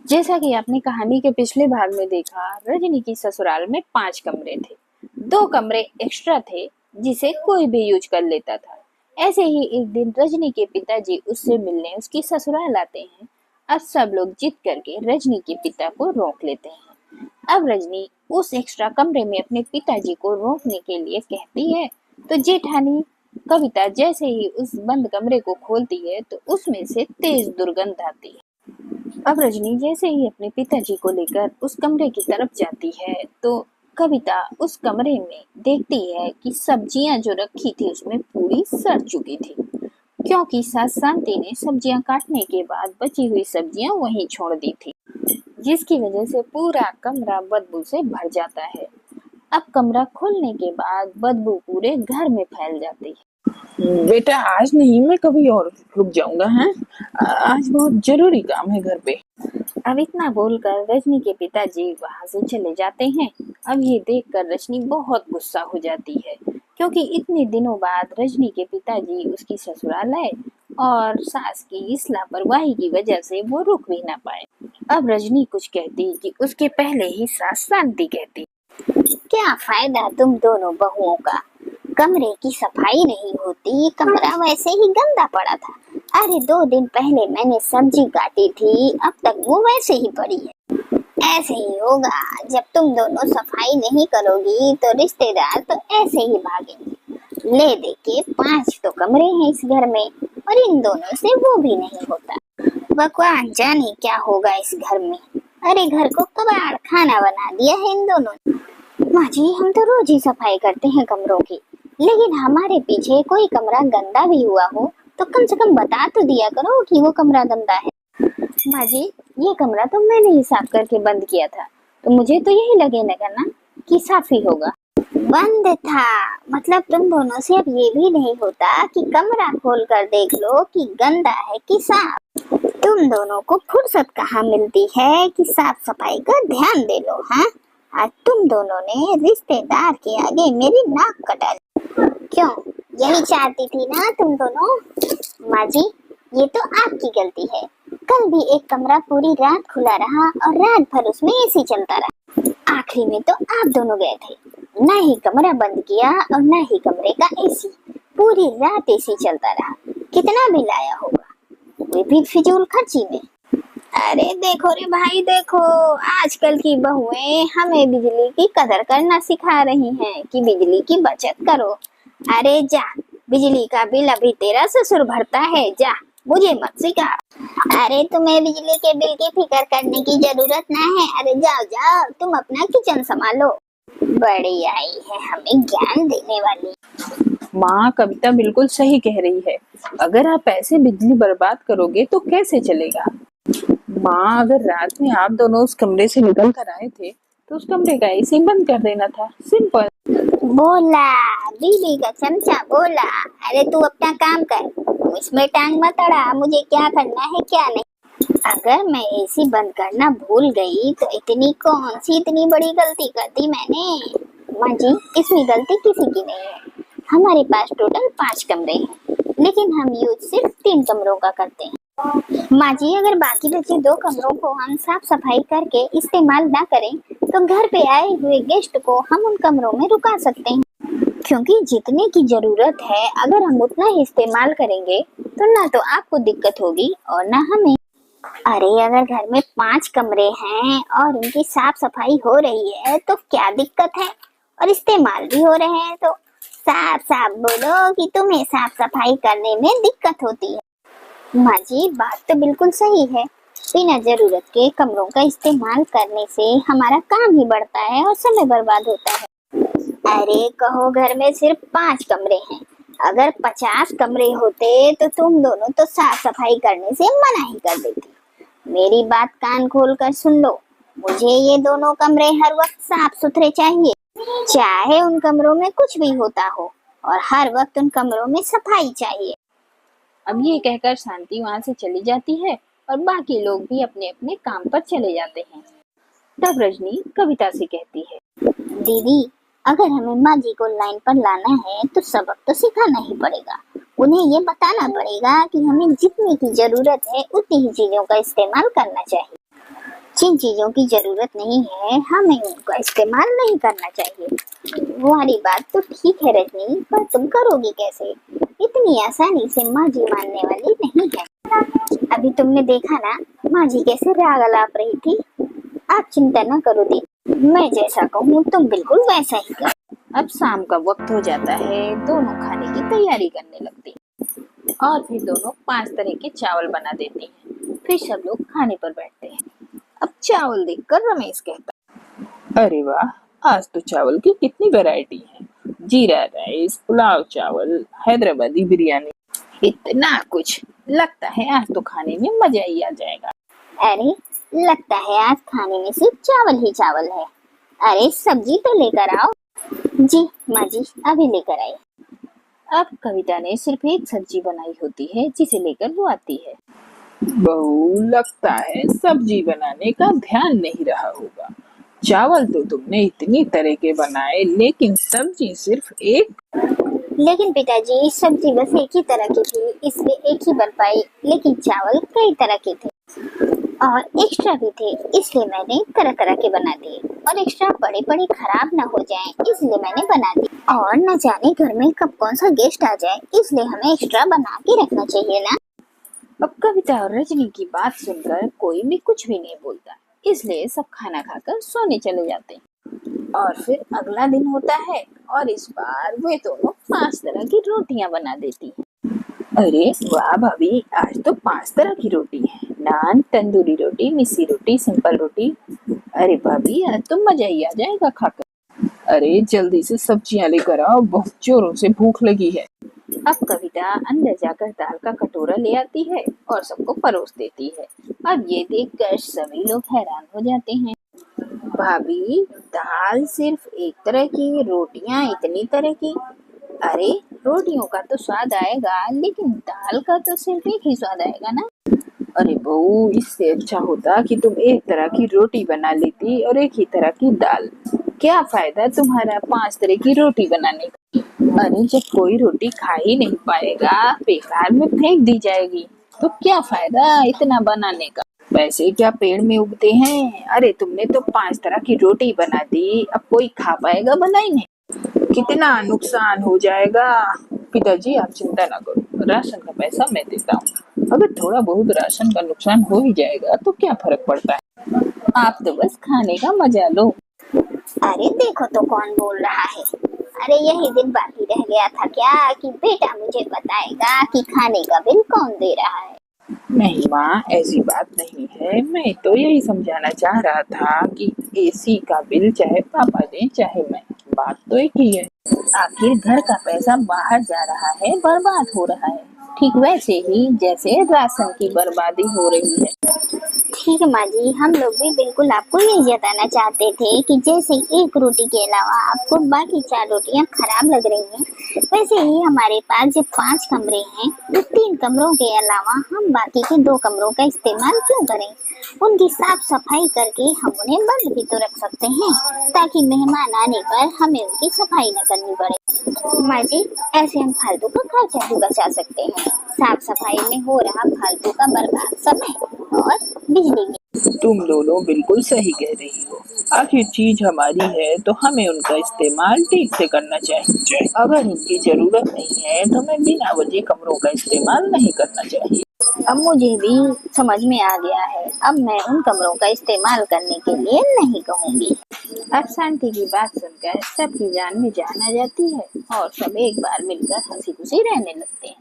जैसा कि आपने कहानी के पिछले भाग में देखा, रजनी की ससुराल में 5 कमरे थे। 2 कमरे एक्स्ट्रा थे जिसे कोई भी यूज कर लेता था। ऐसे ही एक दिन रजनी के पिताजी उससे मिलने उसकी ससुराल आते हैं। अब सब लोग जिद करके रजनी के पिता को रोक लेते हैं। अब रजनी उस एक्स्ट्रा कमरे में अपने पिताजी को रोकने के लिए कहती है, तो जेठानी कविता जैसे ही उस बंद कमरे को खोलती है तो उसमें से तेज दुर्गंध आती है। अब रजनी जैसे ही अपने पिताजी को लेकर उस कमरे की तरफ जाती है तो कविता उस कमरे में देखती है कि सब्जियां जो रखी थी उसमें पूरी सड़ चुकी थी, क्योंकि सास शांति ने सब्जियां काटने के बाद बची हुई सब्जियां वहीं छोड़ दी थी, जिसकी वजह से पूरा कमरा बदबू से भर जाता है। अब कमरा खोलने के बाद बदबू पूरे घर में फैल जाती है। बेटा आज नहीं, मैं कभी और रुक जाऊंगा। है आज बहुत जरूरी काम है घर पे। अब इतना बोलकर रजनी के पिताजी वहां से चले जाते हैं। अब ये देखकर रजनी बहुत गुस्सा हो जाती है, क्योंकि इतने दिनों बाद रजनी के पिताजी उसकी ससुराल आए और सास की इस लापरवाही की वजह से वो रुक भी ना पाए। अब रजनी कुछ कहती कि उसके पहले ही सास शांति कहती, क्या फायदा तुम दोनों बहुओं का, कमरे की सफाई नहीं होती, कमरा वैसे ही गंदा पड़ा था। अरे 2 दिन पहले मैंने सब्जी काटी थी, अब तक वो वैसे ही पड़ी है। ऐसे ही होगा, जब तुम दोनों सफाई नहीं करोगी तो रिश्तेदार तो ऐसे ही भागेंगे। ले दे के 5 तो कमरे हैं इस घर में और इन दोनों से वो भी नहीं होता। भगवान जाने क्या होगा इस घर में। अरे घर को कबाड़ खाना बना दिया है इन दोनों ने। माँ जी, हम तो रोज ही सफाई करते हैं कमरों की, लेकिन हमारे पीछे कोई कमरा गंदा भी हुआ हो तो कम से कम बता तो दिया करो कि वो कमरा गंदा है। माँ जी, ये कमरा तो मैंने ही साफ करके बंद किया था, तो मुझे तो यही लगेगा ना कि साफ ही होगा। बंद था मतलब तुम दोनों से अब ये भी नहीं होता कि कमरा खोल कर देख लो कि गंदा है कि साफ। तुम दोनों को फुर्सत कहाँ मिलती है कि साफ सफाई का ध्यान दे लो। हाँ, आज तुम दोनों ने रिश्तेदार के आगे मेरी नाक कटा ली। क्यों, यही चाहती थी ना तुम दोनों? माँ जी, ये तो आपकी गलती है। कल भी एक कमरा पूरी रात खुला रहा और रात भर उसमें एसी चलता रहा। आखिरी में तो आप दोनों गए थे, ना ही कमरा बंद किया और ना ही कमरे का एसी। पूरी रात एसी चलता रहा। कितना बिल आया होगा, वो भी फिजूल खर्ची में। अरे देखो रे भाई, देखो आजकल की बहुएं हमें बिजली की कदर करना सिखा रही हैं कि बिजली की बचत करो। अरे जा, बिजली का बिल अभी तेरा ससुर भरता है, जा, मुझे मत सिखा। अरे तुम्हें बिजली के बिल की फिक्र करने की जरूरत ना है। अरे जाओ जाओ, तुम अपना किचन संभालो। बड़ी आई है हमें ज्ञान देने वाली। माँ, कविता बिल्कुल सही कह रही है। अगर आप ऐसे बिजली बर्बाद करोगे तो कैसे चलेगा। माँ, अगर रात में आप दोनों उस कमरे से निकल कर आए थे तो उस कमरे का एसी बंद कर देना था। सिंपल। बोला, बीवी का चमचा बोला। अरे तू अपना काम कर, इसमें टांग मत अड़ा, मुझे क्या करना है क्या नहीं। अगर मैं एसी बंद करना भूल गई तो इतनी बड़ी गलती कर दी मैंने। माँ जी, इसमें गलती किसी की नहीं है। हमारे पास टोटल 5 कमरे हैं, लेकिन हम यूज सिर्फ 3 कमरों का करते हैं। माँ जी, अगर बाकी बचे 2 कमरों को हम साफ सफाई करके इस्तेमाल ना करें तो घर पे आए हुए गेस्ट को हम उन कमरों में रुका सकते हैं, क्योंकि जितने की जरूरत है अगर हम उतना ही इस्तेमाल करेंगे तो ना तो आपको दिक्कत होगी और ना हमें। अरे अगर घर में 5 कमरे हैं और उनकी साफ सफाई हो रही है तो क्या दिक्कत है, और इस्तेमाल भी हो रहे हैं तो साफ साफ बोलो कि तुम्हें साफ सफाई करने में दिक्कत होती है। माँ जी, बात तो बिल्कुल सही है। बिना जरूरत के कमरों का इस्तेमाल करने से हमारा काम ही बढ़ता है और समय बर्बाद होता है। अरे कहो घर में सिर्फ 5 कमरे हैं, अगर 50 कमरे होते तो तुम दोनों तो साफ सफाई करने से मना ही कर देती। मेरी बात कान खोल कर सुन लो, मुझे ये दोनों कमरे हर वक्त साफ सुथरे चाहिए, चाहे उन कमरों में कुछ भी होता हो, और हर वक्त उन कमरों में सफाई चाहिए। अब ये कहकर शांति वहां से चली जाती है और बाकी लोग भी अपने अपने काम पर चले जाते हैं। तब रजनी कविता से कहती है, दीदी, अगर हमें माँ जी को लाइन पर लाना है तो सबक तो सिखाना ही पड़ेगा। उन्हें ये बताना पड़ेगा कि हमें जितने की जरूरत है उतनी ही चीजों का इस्तेमाल करना चाहिए। जिन चीजों की जरूरत नहीं है हमें उनका इस्तेमाल नहीं करना चाहिए। तुम्हारी बात तो ठीक है रजनी, पर तुम करोगी कैसे? इतनी आसानी से माँ जी मानने वाली नहीं है। अभी तुमने देखा ना माँ जी कैसे राग अलाप रही थी। आप चिंता न करो दी, मैं जैसा कहूँ तुम बिल्कुल वैसा ही करो। अब शाम का वक्त हो जाता है, दोनों खाने की तैयारी करने लगती हैं और फिर दोनों 5 तरह के चावल बना देती हैं। फिर सब लोग खाने पर बैठते हैं। अब चावल देखकर रमेश कहता, अरे वाह, आज तो चावल की कितनी वैरायटी है। जीरा राइस, पुलाव चावल, हैदराबादी बिरयानी, इतना कुछ, लगता है आज तो खाने में मजा ही आ जाएगा। अरे लगता है आज खाने में सिर्फ चावल ही चावल है। अरे सब्जी तो लेकर आओ। जी माँ जी अभी लेकर आई। अब कविता ने सिर्फ एक सब्जी बनाई होती है जिसे लेकर वो आती है। बहू लगता है सब्जी बनाने का ध्यान नहीं रहा होगा। चावल तो तुमने इतनी तरह के बनाए, लेकिन सब्जी सिर्फ एक। लेकिन पिताजी सब्जी बस एक ही तरह की थी, इसलिए एक ही बन पाई, लेकिन चावल कई तरह के थे और एक्स्ट्रा भी थे, इसलिए मैंने तरह तरह के बना दिए। और एक्स्ट्रा पड़े पड़े खराब ना हो जाएं, इसलिए मैंने बना दी। और न जाने घर में कब कौन सा गेस्ट आ जाए, इसलिए हमें एक्स्ट्रा बना के रखना चाहिए ना। अब कविता और रजनी की बात सुनकर कोई भी कुछ भी नहीं बोलता, इसलिए सब खाना खाकर सोने चले जाते हैं। और फिर अगला दिन होता है और इस बार वे दोनों 5 तरह की रोटियां बना देती हैं। अरे वाह भाभी, आज तो 5 तरह की रोटी है। नान, तंदूरी रोटी, मिस्सी रोटी, सिंपल रोटी। अरे भाभी, आज तो मजा ही आ जाएगा खाकर। अरे जल्दी से सब्जियां लेकर आओ, बहुत जोरों से भूख लगी है। अब कविता अंदर जाकर दाल का कटोरा ले आती है और सबको परोस देती है। अब ये देखकर सभी लोग हैरान हो जाते हैं। भाभी, दाल सिर्फ एक तरह की, रोटियां इतनी तरह की। अरे रोटियों का तो स्वाद आएगा, लेकिन दाल का तो सिर्फ एक ही स्वाद आएगा ना। अरे बहू, इससे अच्छा होता कि तुम एक तरह की रोटी बना लेती और एक ही तरह की दाल। क्या फायदा तुम्हारा 5 तरह की रोटी बनाने का। अरे जब कोई रोटी खा ही नहीं पाएगा, बेकार में फेंक दी जाएगी, तो क्या फायदा इतना बनाने का। वैसे क्या पेड़ में उगते हैं। अरे तुमने तो 5 तरह की रोटी बना दी, अब कोई खा पाएगा बनाई नहीं। कितना नुकसान हो जाएगा। पिताजी आप चिंता ना करो, राशन का पैसा मैं देता हूँ। अगर थोड़ा बहुत राशन का नुकसान हो ही जाएगा तो क्या फर्क पड़ता है। आप तो बस खाने का मजा लो। अरे देखो तो कौन बोल रहा है। अरे यही दिन बाकी रह गया था क्या कि बेटा मुझे बताएगा कि खाने का बिल कौन दे रहा है। नहीं माँ, ऐसी बात नहीं है। मैं तो यही समझाना चाह रहा था कि एसी का बिल चाहे पापा दें चाहे मैं, बात तो एक ही है। आखिर घर का पैसा बाहर जा रहा है, बर्बाद हो रहा है, ठीक वैसे ही जैसे राशन की बर्बादी हो रही है। ठीक है माँ जी, हम लोग भी बिल्कुल आपको यही जताना चाहते थे कि जैसे एक रोटी के अलावा आपको बाकी 4 रोटियां खराब लग रही हैं, वैसे ही हमारे पास जो 5 कमरे हैं, उन 3 कमरों के अलावा हम बाकी के 2 कमरों का इस्तेमाल क्यों करें। उनकी साफ सफाई करके हम उन्हें बंद भी तो रख सकते हैं, ताकि मेहमान आने पर हमें उनकी सफाई न करनी पड़े। माँ जी ऐसे हम फालतू का खर्चा भी बचा सकते हैं, साफ सफाई में हो रहा फालतू का बर्बाद समय और बिजली भी। तुम दोनों बिल्कुल सही कह रही हो। आखिर चीज हमारी है तो हमें उनका इस्तेमाल ठीक से करना चाहिए। अगर उनकी जरूरत नहीं है तो हमें बिना वजह कमरों का इस्तेमाल नहीं करना चाहिए। अब मुझे भी समझ में आ गया है, अब मैं उन कमरों का इस्तेमाल करने के लिए नहीं कहूँगी। अब शांति की बात सुनकर सबकी जान में जान आ जाती है और सब एक बार मिलकर हंसी खुशी रहने लगते हैं।